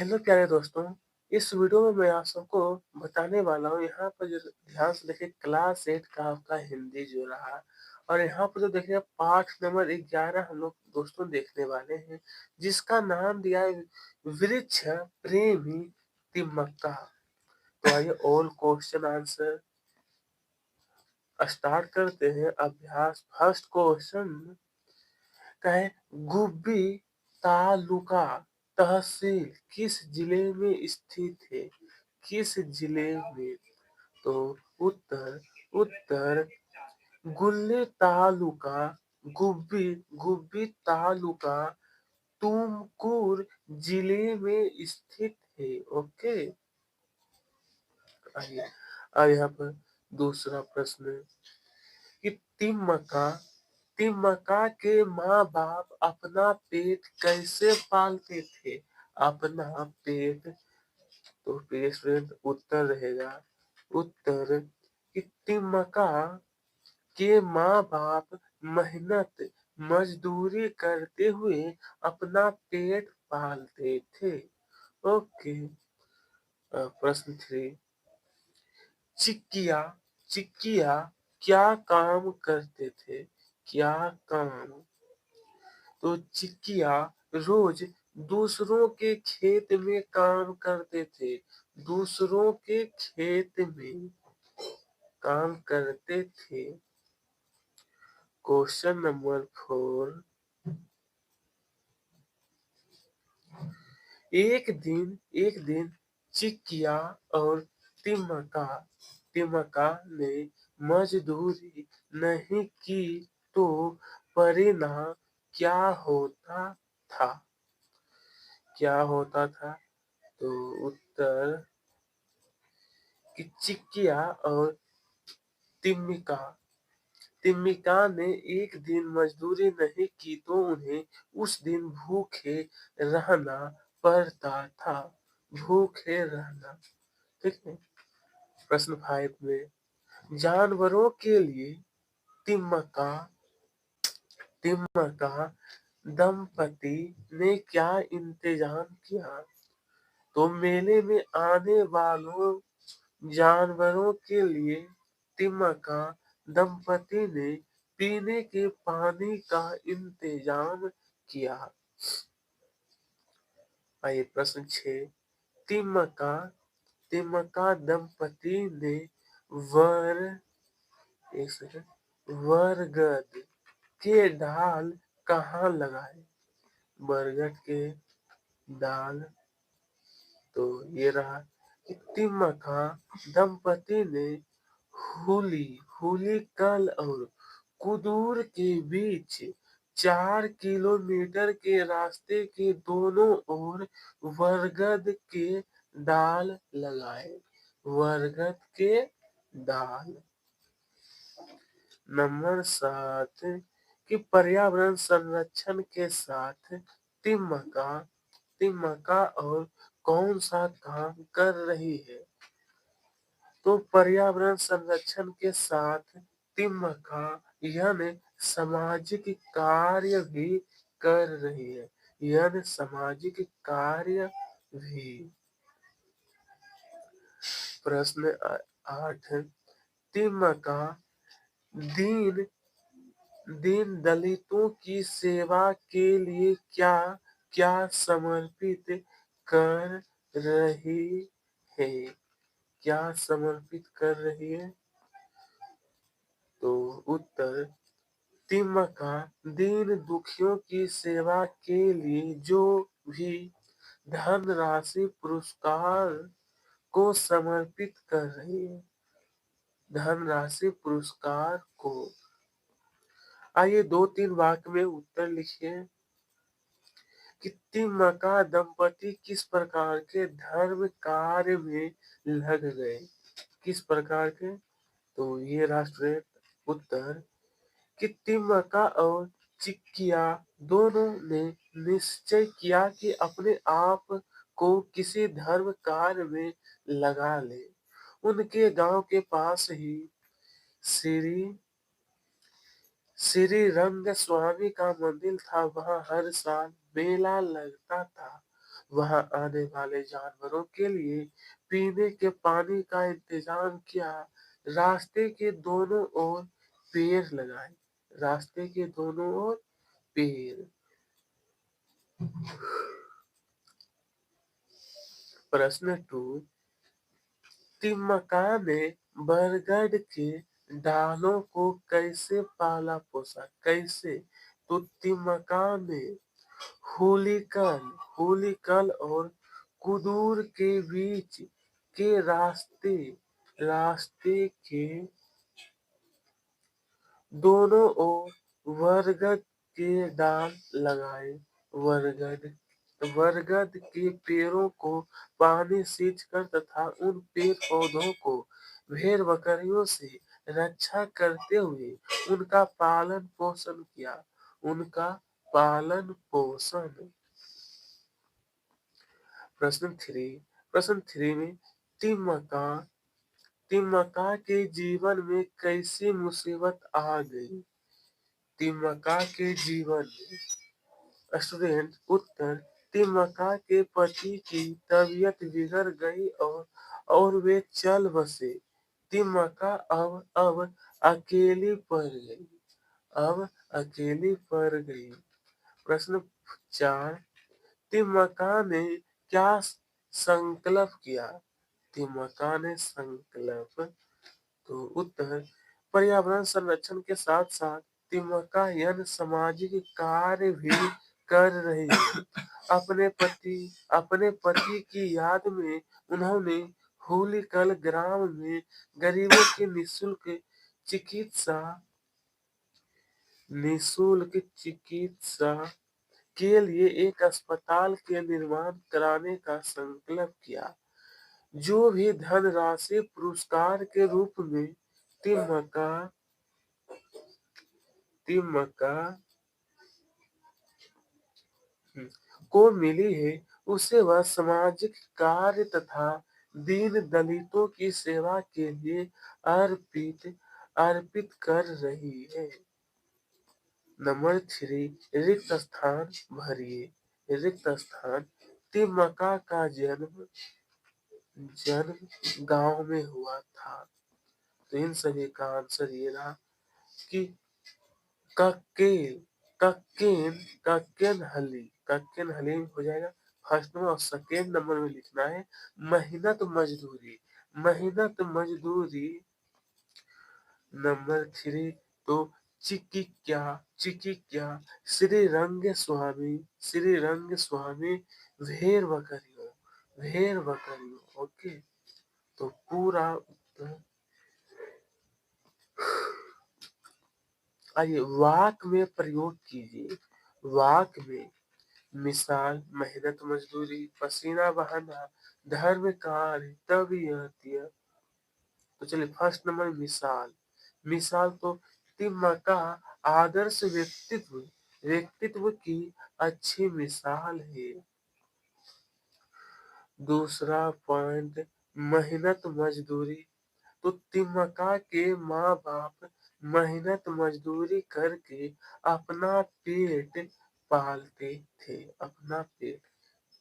Hello प्यारे दोस्तों, इस वीडियो में मैं आप सबको बताने वाला हूँ यहाँ पर जो ध्यान से देखिए क्लास 8 का आपका हिंदी जो रहा और यहाँ पर जो देखिए पाठ नंबर 11 हम लोग दोस्तों देखने वाले हैं जिसका नाम दिया है वृक्ष प्रेमी तिमक्का। तो आइए ऑल क्वेश्चन आंसर स्टार्ट करते हैं। अभ्यास फर्स्ट क्वेश्चन का है गुब्बी तालुका तहसील किस जिले में स्थित है? किस जिले में? तो उत्तर उत्तर गुल्ले तालुका गुब्बी गुब्बी तालुका तुमकुर जिले में स्थित है। ओके, आइए अब यहाँ पर दूसरा प्रश्न है कि तिम्मका के माँ बाप अपना पेट कैसे पालते थे? अपना पेट। तो प्रिय स्टूडेंट उत्तर रहेगा उत्तर कि तिम्मका के माँ बाप मेहनत मजदूरी करते हुए अपना पेट पालते थे। ओके, प्रश्न 3 चिक्किया चिक्किया क्या काम करते थे? क्या काम? तो चिक्किया रोज दूसरों के खेत में काम करते थे। दूसरों के खेत में काम करते थे। क्वेश्चन नंबर 4 एक दिन चिक्किया और तिमका तिमका ने मजदूरी नहीं की तो परिणाम क्या होता था? क्या होता था? तो उत्तर कि चिक्किया और तिम्मिका तिम्मिका ने एक दिन मजदूरी नहीं की तो उन्हें उस दिन भूखे रहना पड़ता था। भूखे रहना। ठीक है। प्रश्न 5 में जानवरों के लिए तिम्मका तिम्मका दंपति ने क्या इंतजाम किया? तो मेले में आने वालों जानवरों के लिए तिम्मका दंपति ने पीने के पानी का इंतजाम किया। आइए प्रश्न 6 तिम्मका तिम्मका दंपति ने वर एक सेकंड बरगद के डाल कहाँ लगाए? बरगद के डाल। तो ये रहा कि तिम्मका दंपति ने हुली हुली कल और कुदूर के बीच 4 किलोमीटर के रास्ते के दोनों ओर बरगद के डाल लगाए। बरगद के डाल। नंबर 7 कि पर्यावरण संरक्षण के साथ तिम्मका तिम्मका और कौन सा काम कर रही है? तो पर्यावरण संरक्षण के साथ तिम्मका यानी सामाजिक कार्य भी कर रही है। यानी सामाजिक कार्य भी। प्रश्न 8 तिम्मका दीन दीन दलितों की सेवा के लिए क्या क्या समर्पित कर रही है? क्या समर्पित कर रही है? तो उत्तर तिम्मका दीन दुखियों की सेवा के लिए जो भी धनराशि पुरस्कार को समर्पित कर रही है। धनराशि पुरस्कार को। आइए 2-3 वाक्य में उत्तर लिखिए कि तिम्मका दंपति किस प्रकार के धर्म कार्य में लग गए? किस प्रकार के? तो ये राष्ट्रीय उत्तर कि तिम्मका और चिक्किया दोनों ने निश्चय किया कि अपने आप को किसी धर्म कार्य में लगा ले। उनके गांव के पास ही श्री श्री रंग स्वामी का मंदिर था। वहां हर साल मेला लगता था। वहां आने वाले जानवरों के लिए पीने के पानी का इंतजाम किया। रास्ते के दोनों ओर पेड़ लगाए। रास्ते के दोनों ओर पेड़। प्रश्न 2, तिम्मका ने बरगद के डालों को कैसे पाला पोसा? कैसे? तो तिम्मका ने होलिकल होलिकल और कुदूर के बीच के रास्ते के दोनों ओर बरगद के डाल लगाए। बरगद बरगद के पेड़ों को पानी सींचकर तथा उन पेड़ पौधों को भेड़ बकरियों से रक्षा करते हुए उनका पालन पोषण किया। उनका पालन पोषण। प्रश्न 3 में तिम्मका तिम्मका के जीवन में कैसी मुसीबत आ गई? तिम्मका के जीवन में। स्टूडेंट उत्तर, तिम्मका के पति की तबीयत बिगड़ गई और वे चल बसे। तिम्मका अब अकेली पड़ गई। अब अकेली पड़ गई। प्रश्न 4, तिम्मका ने क्या संकल्प किया? तिम्मका ने संकल्प। तो उत्तर, पर्यावरण संरक्षण के साथ साथ तिम्मका यन सामाजिक कार्य भी कर रही है। अपने पति की याद में उन्होंने होलिकल ग्राम में गरीबों की निःशुल्क चिकित्सा के लिए एक अस्पताल के निर्माण कराने का संकल्प किया। जो भी धनराशि पुरस्कार के रूप में तिम्मका तिम्मका को मिली है, उसे वह सामाजिक कार्य तथा दीन दलितों की सेवा के लिए अर्पित अर्पित कर रही है। नंबर 3, रिक्त स्थान भरिए। रिक्त स्थान। तिम्मका का जन्म गांव में हुआ था। तो इन सभी का आंसर ये रहा कि कक्केन कक्केन हली हो जाएगा फर्स्ट में, और सेकेंड नंबर में लिखना है मेहनत मजदूरी। मेहनत मजदूरी। नंबर 3, तो चिकिक्या श्री रंग स्वामी भेड़ बकरियों। ओके, तो पूरा उत्तर। आइए वाक में प्रयोग कीजिए। वाक में मिसाल, मेहनत मजदूरी, पसीना बहाना, धर्म कार्य, तबीयत। तो चलिए फर्स्ट नंबर मिसाल तो तिम्मका आदर्श व्यक्तित्व की अच्छी मिसाल है। दूसरा पॉइंट, मेहनत मजदूरी, तो तिम्मका के माँ बाप मेहनत मजदूरी करके अपना पेट पालते थे। अपना पेट।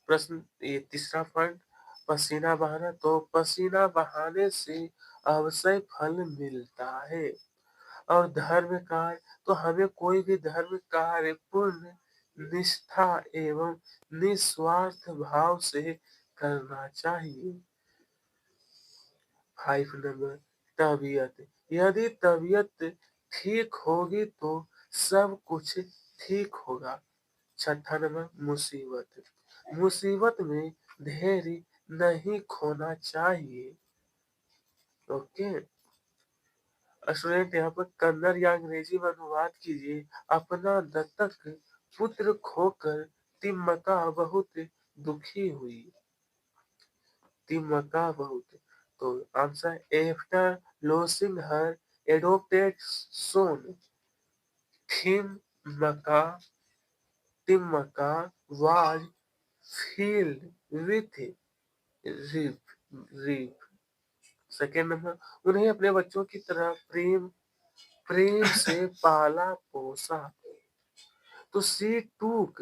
प्रश्न ये तीसरा पॉइंट, पसीना बहाना, तो पसीना बहाने से अवश्य फल मिलता है। और धर्म कार्य, तो हमें कोई भी धर्म कार्य पूर्ण निष्ठा एवं निस्वार्थ भाव से करना चाहिए। 5 नंबर, तबीयत, यदि तबीयत ठीक होगी तो सब कुछ ठीक होगा। 6 नंबर, मुसीबत में धैर्य नहीं खोना चाहिए। ओके स्टूडेंट, यहाँ पर कन्नड़ या अंग्रेजी में अनुवाद कीजिए। अपना दत्तक पुत्र खोकर तिम्मका बहुत दुखी हुई। तिम्मका बहुत। तो answer, after losing her adopted son तिम्मका was filled with grief। Second number, उन्हें अपने बच्चों की तरह प्रेम से पाला पोसा। तो सी टूक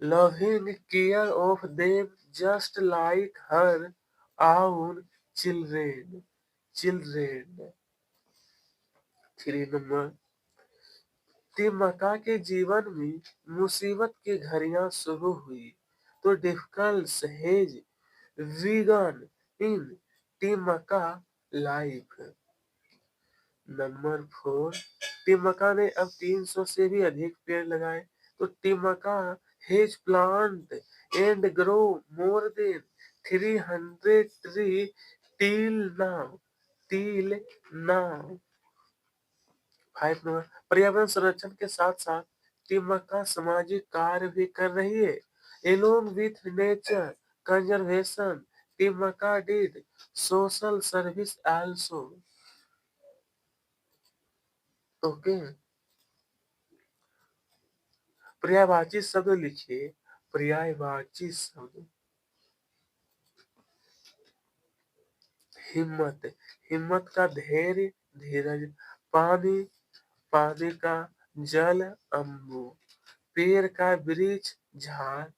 loving care of them just like her own children. Children. 3 नंबर, तिमका के जीवन में मुसीबत की घड़ियां शुरू हुई तो difficult has begun in Timka life. Number 4, Timka ने अब 300 से भी अधिक पेड़ लगाए तो Timka has plant and grow more than 300 tree till now. 5 number, पर्यावरण संरक्षण के साथ साथ टिमका सामाजिक कार्य भी कर रही है। Along with nature conservation Timka did social service also. Okay, पर्यायवाची शब्द लिखिए। पर्यायवाची शब्द, हिम्मत, हिम्मत का धैर्य धीरज, पानी, पानी का जल अम्बु, पेड़ का वृक्ष झाड़,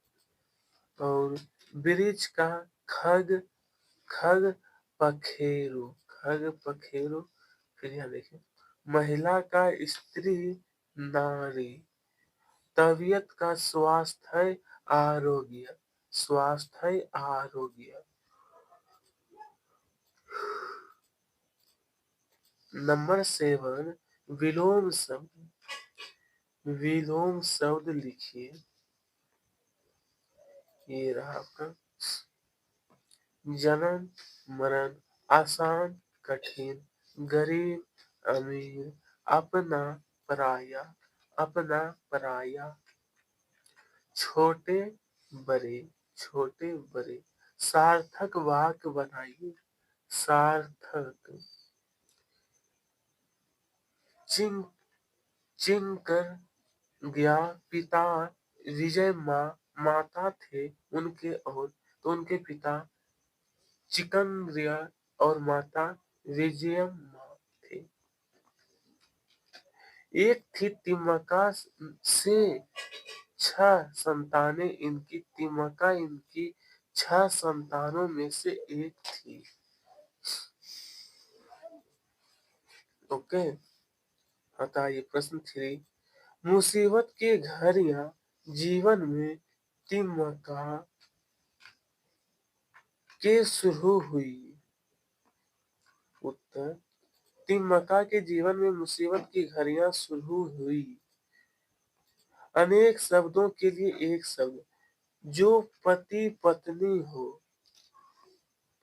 और वृक्ष का खग खग पखेरु, खग पखेरु। फिर यहाँ देखिए, महिला का स्त्री नारी, तबीयत का स्वास्थ्य आरोग्य, स्वास्थ्य आरोग्य। नंबर 7, विलोम शब्द, विलोम शब्द लिखिए। ये रहा आपका जन्म मरण, आसान कठिन, गरीब अमीर, अपना पराया, अपना पराया, छोटे बड़े, छोटे बड़े, सार्थक वाक्य बनाइए। सार्थक, चिंग चिंग कर गया पिता विजय माता थे उनके, और तो उनके पिता चिकनग्रिया और माता विजयम माँ थे। एक थी तिमका से 6 संतानें, इनकी तिमका इनकी 6 संतानों में से एक थी। ओके, बताइए प्रश्न 3, मुसीबत की घड़ियां जीवन में तिमका के शुरू हुई। उत्तर, तिमका के जीवन में मुसीबत की घड़ियां शुरू हुई। अनेक शब्दों के लिए एक शब्द, जो पति पत्नी हो,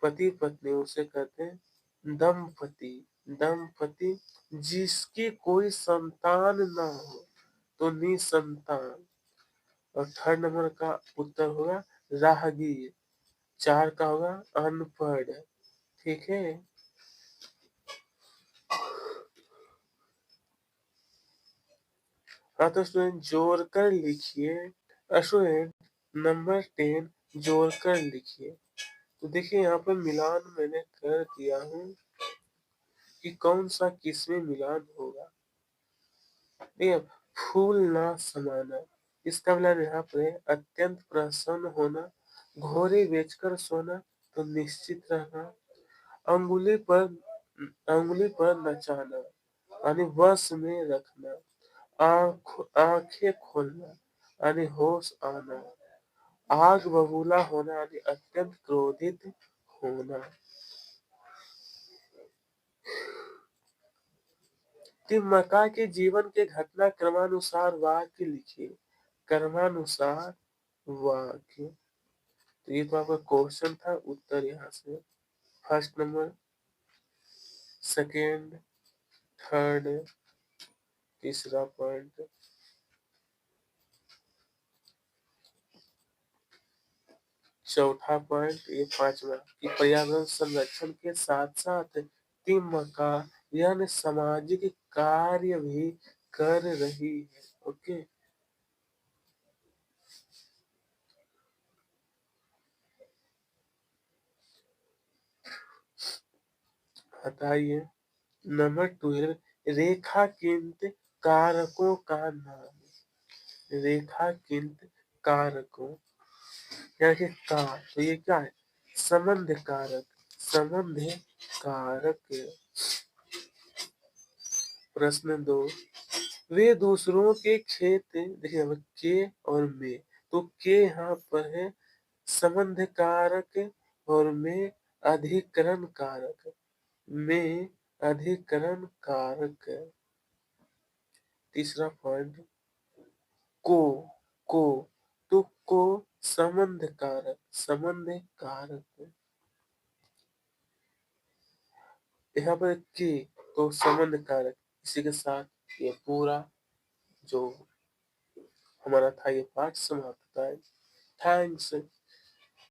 पति पत्नी उसे कहते हैं दंपति, दंपति, जिसकी कोई संतान न हो तो निसंतान। और 3 नंबर का उत्तर होगा राहगीर। 4 का होगा अनपढ़। ठीक है, हाँ तो स्टूडेंट जोड़कर लिखिए। स्टूडेंट नंबर 10 जोड़कर लिखिए। तो देखिए यहाँ पर मिलान मैंने कर दिया हूँ कि कौन सा किसमें मिलान होगा। ठीक है, फूल ना समाना, इसका मतलब यहाँ पे अत्यंत प्रसन्न होना, घोड़े बेचकर सोना तो निश्चित रहना, अंगुली पर नचाना यानी वश में रखना, आंखें खोलना यानी होश आना, आग बबूला होना यानी अत्यंत क्रोधित होना। तिमका के जीवन के घटना क्रमानुसार वाक्य लिखिए। क्रमानुसार वाक्य, तो ये तो आपका क्वेश्चन था, उत्तर यहाँ से। फर्स्ट नंबर, सेकेंड, थर्ड, तीसरा पॉइंट, चौथा पॉइंट, ये 5वां कि पर्यावरण संरक्षण के साथ साथ तिमका यानी सामाजिक कार्य भी कर रही है। ओके, बताइए नंबर 12, रेखांकित कारकों का नाम। रेखांकित कारकों, यहाँ देखिए का, तो ये क्या है? संबंध कारक, संबंध कारक। प्रश्न 2, वे दूसरों के खेत, देखिए यहाँ पर के और में, तो के यहाँ पर है संबंध कारक और में अधिकरण कारक, में अधिकरण कारक। तीसरा पॉइंट, को, को, तो को संबंध कारक, संबंध कारक। यहाँ पर के तो संबंध कारक। इसी के साथ ये पूरा जो हमारा था ये पाठ समाप्त होता है। थैंक्स।